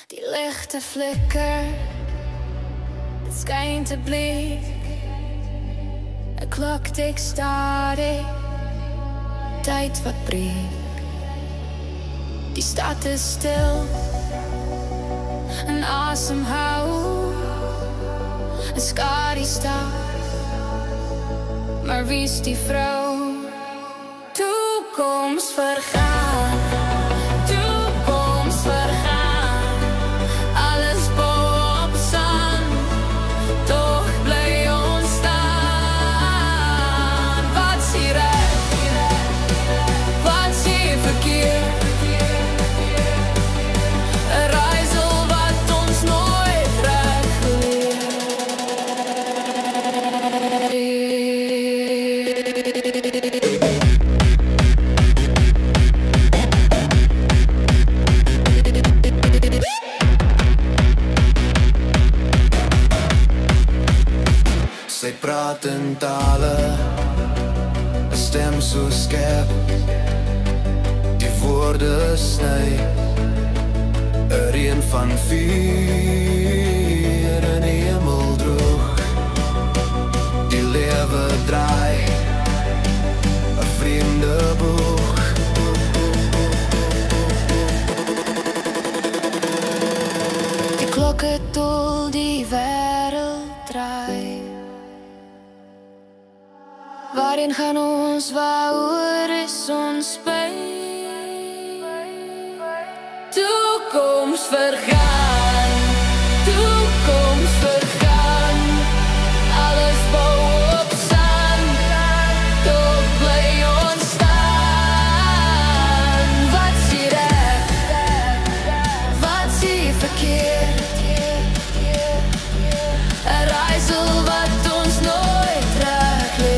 Die lichte flikker, het skyn te bleek. 'n klok tik stadig, tyd wat breek. Die stad is stil en asemhou, 'n skadu stad. Maar wie is die vrou? Toekoms vergaan, toekoms vergaan. Alles boop sand, toch bly ons staan. Wat is hier reg, wat is hier verkeerd? 'n raaisel wat ons nooit reg geleer. Sy praat in tale, 'n stem so skerp. Die woorde sny, 'n reën van vuur in die hemel droog. Die lewe draai, 'n vreemde boog. Die klokke tol, die wêreld draai. Waarheen gaan ons, waaroor is ons spyt? Toekoms vergaan, toekoms vergaan. Alles bou op sand, toch bly ons staan. Wat is hier reg, wat is hier verkeerd? 'n raaisel wat ons nooit reg leer.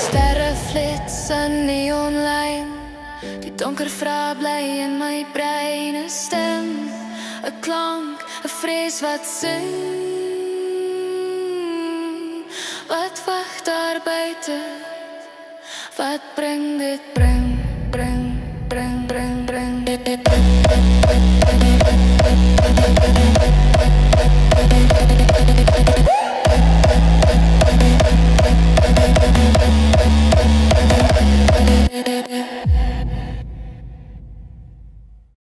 Sterre flits in neonlyn, die donker vrae bly in my brein. 'n stem, 'n klank, 'n vrees wat sing. Wat wag daar buite? Wat bring dit bring?